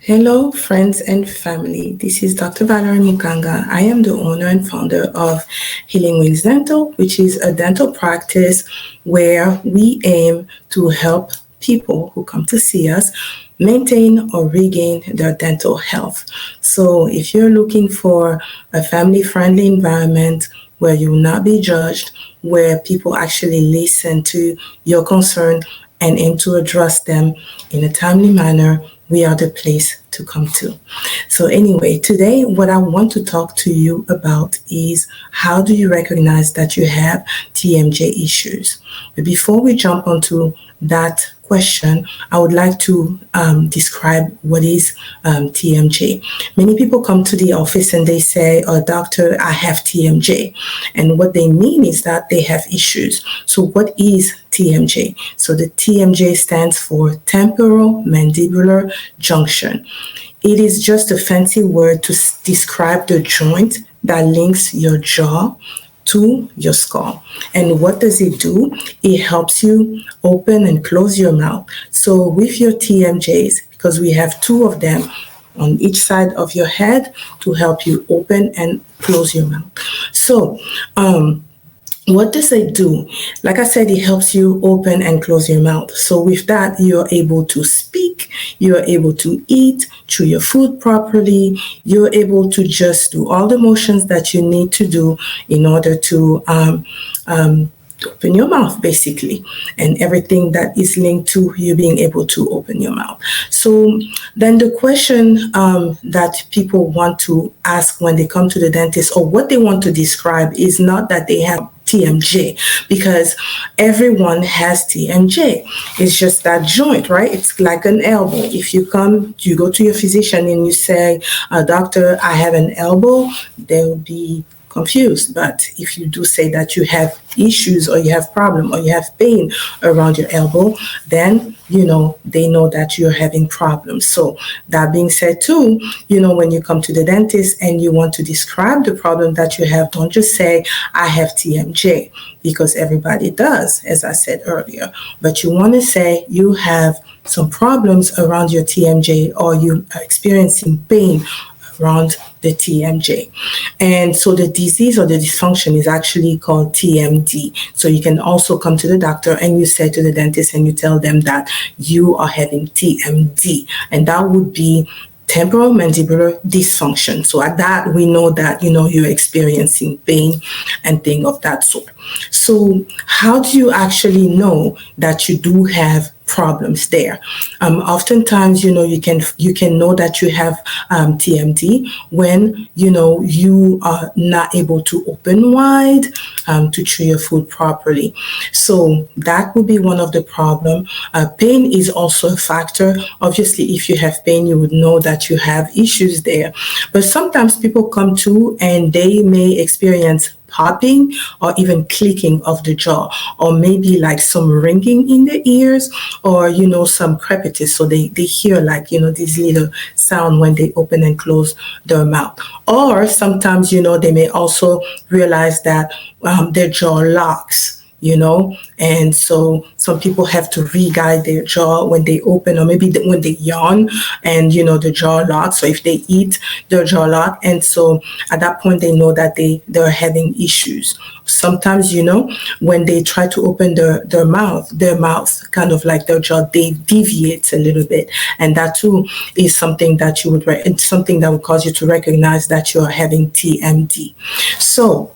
Hello, friends and family. This is Dr. Valerie Mukanga. I am the owner and founder of Healing Wings Dental, which is a dental practice where we aim to help people who come to see us maintain or regain their dental health. So if you're looking for a family-friendly environment where you will not be judged, where people actually listen to your concern and aim to address them in a timely manner, we are the place to come to. So anyway, today what I want to talk to you about is how do you recognize that you have TMJ issues? But before we jump onto that question, I would like to describe what is TMJ. Many people come to the office and they say, "Oh, doctor, I have TMJ." And what they mean is that they have issues. So what is TMJ? So the TMJ stands for temporal mandibular junction. It is just a fancy word to describe the joint that links your jaw to your skull. And what does it do? It helps you open and close your mouth. So with your TMJs, because we have two of them on each side of your head to help you open and close your mouth. So, what does it do? Like I said, it helps you open and close your mouth. So with that, you're able to speak, you're able to eat, chew your food properly, you're able to just do all the motions that you need to do in order to open your mouth, basically, and everything that is linked to you being able to open your mouth. So then the question that people want to ask when they come to the dentist, or what they want to describe, is not that they have TMJ, because everyone has TMJ. It's just that joint, right? It's like an elbow. If you go to your physician and you say, "Doctor, I have an elbow," they will be confused. But if you do say that you have issues or you have problem or you have pain around your elbow, then they know that you're having problems. So that being said too, when you come to the dentist and you want to describe the problem that you have, don't just say, "I have TMJ," because everybody does, as I said earlier. But you want to say you have some problems around your TMJ, or you are experiencing pain around the TMJ. And so the disease or the dysfunction is actually called TMD. So you can also come to the doctor and you say to the dentist and you tell them that you are having TMD, and that would be temporal mandibular dysfunction. So at that, we know that, you're experiencing pain and things of that sort. So how do you actually know that you do have problems there? Oftentimes, you can know that you have TMD when you are not able to open wide to chew your food properly. So that would be one of the problem. Pain is also a factor. Obviously, if you have pain, you would know that you have issues there. But sometimes people come to and they may experience popping or even clicking of the jaw, or maybe like some ringing in the ears, or some crepitus, so they hear like this little sound when they open and close their mouth. Or sometimes they may also realize that their jaw locks, and so some people have to re-guide their jaw when they open, or maybe when they yawn and the jaw locks. So if they eat, their jaw lock, and so at that point they know that they're having issues. Sometimes when they try to open their mouth kind of like their jaw, they deviates a little bit, and that too is something that it's something that would cause you to recognize that you're having TMD. So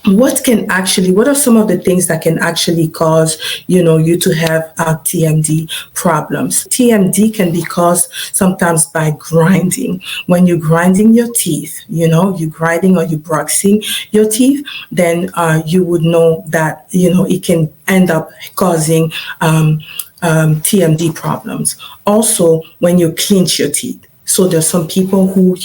what are some of the things that can actually cause you to have TMD problems? TMD can be caused sometimes by grinding. When you're grinding your teeth, you're grinding or you're brushing your teeth, then you would know that it can end up causing TMD problems. Also, when you clench your teeth. So there's some people who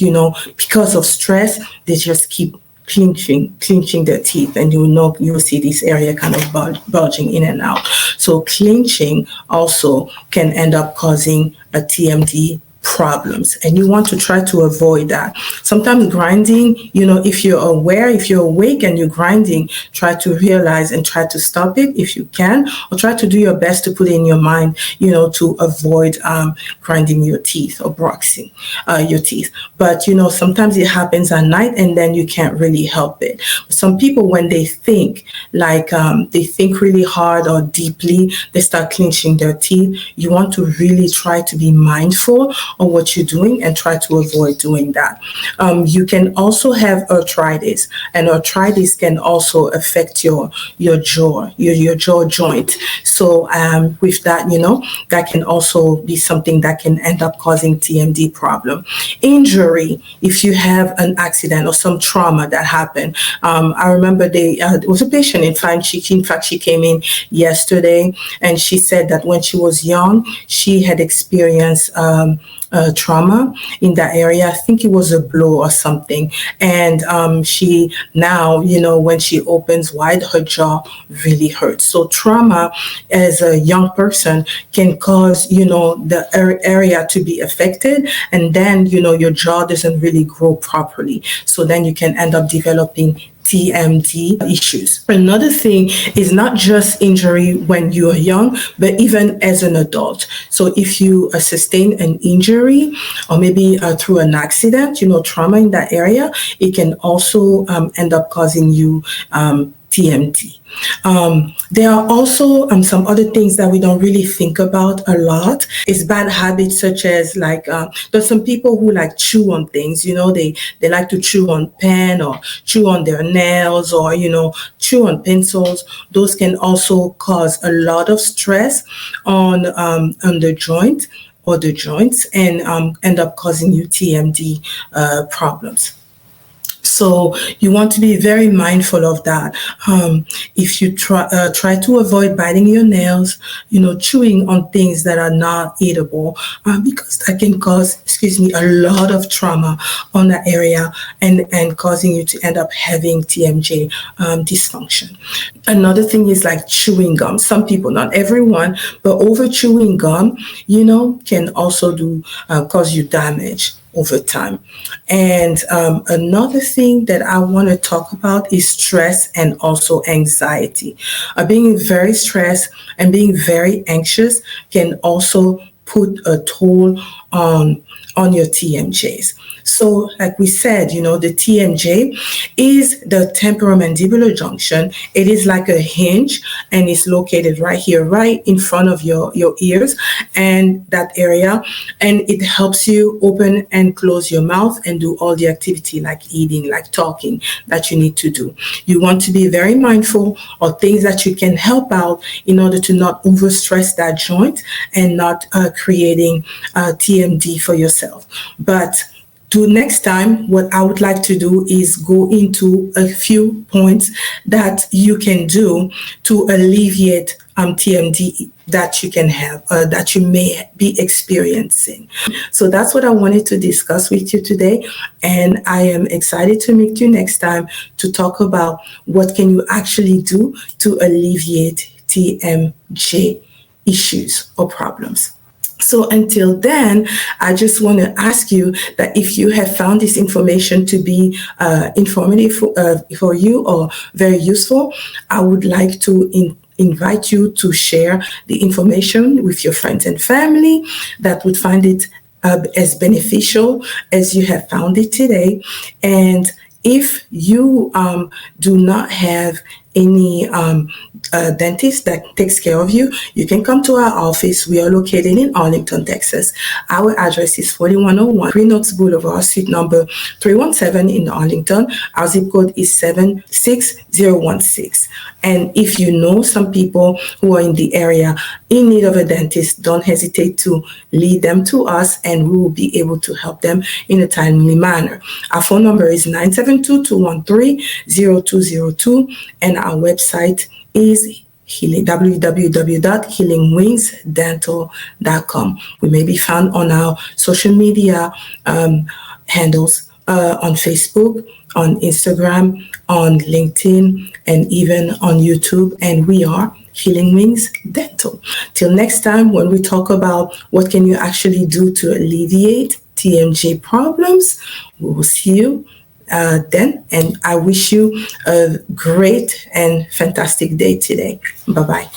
because of stress, they just keep clenching their teeth, and you'll see this area kind of bulging in and out. So clenching also can end up causing a TMD problems, and you want to try to avoid that. Sometimes grinding, if you're aware, if you're awake and you're grinding, try to realize and try to stop it if you can, or try to do your best to put in your mind, to avoid grinding your teeth or brushing your teeth. But sometimes it happens at night, and then you can't really help it. Some people, when they think, like they think really hard or deeply, they start clenching their teeth. You want to really try to be mindful of what you're doing and try to avoid doing that. You can also have arthritis, and arthritis can also affect your jaw, your jaw joint. So with that, that can also be something that can end up causing TMD problem. Injury, if you have an accident or some trauma that happened. I remember there was a patient, in fact, she came in yesterday, and she said that when she was young, she had experienced trauma in that area. I think it was a blow or something. And she now, when she opens wide, her jaw really hurts. So trauma as a young person can cause, the area to be affected. And then, your jaw doesn't really grow properly. So then you can end up developing TMD issues. Another thing is not just injury when you are young, but even as an adult. So if you sustain an injury, or maybe through an accident, trauma in that area, it can also end up causing you TMD. There are also some other things that we don't really think about a lot. It's bad habits, such as there's some people who like chew on things. They like to chew on pen, or chew on their nails, or chew on pencils. Those can also cause a lot of stress on the joint or the joints, and end up causing you TMD problems. So you want to be very mindful of that. If you try to avoid biting your nails, chewing on things that are not eatable, because that can cause, a lot of trauma on that area, and causing you to end up having TMJ dysfunction. Another thing is like chewing gum. Some people, not everyone, but over chewing gum, can also cause you damage over time. And another thing that I want to talk about is stress and also anxiety. Being very stressed and being very anxious can also put a toll on your TMJs. So like we said, the TMJ is the temporomandibular junction. It is like a hinge, and it's located right here, right in front of your ears and that area. And it helps you open and close your mouth and do all the activity like eating, like talking, that you need to do. You want to be very mindful of things that you can help out in order to not overstress that joint and not creating TMD for yourself. But next time, what I would like to do is go into a few points that you can do to alleviate TMD that you can have, that you may be experiencing. So that's what I wanted to discuss with you today. And I am excited to meet you next time to talk about what can you actually do to alleviate TMJ issues or problems. So until then, I just want to ask you that if you have found this information to be informative for you or very useful, I would like to invite you to share the information with your friends and family that would find it as beneficial as you have found it today. And if you do not have any dentist that takes care of you, you can come to our office. We are located in Arlington, Texas. Our address is 4101 Green Oaks Boulevard, suite number 317 in Arlington. Our zip code is 76016. And if you know some people who are in the area in need of a dentist, don't hesitate to lead them to us, and we will be able to help them in a timely manner. Our phone number is 972-213-0202, and our website is www.healingwingsdental.com. We may be found on our social media handles on Facebook, on Instagram, on LinkedIn, and even on YouTube. And we are Healing Wings Dental. Till next time, when we talk about what can you actually do to alleviate TMJ problems, we will see you then. And I wish you a great and fantastic day today. Bye-bye.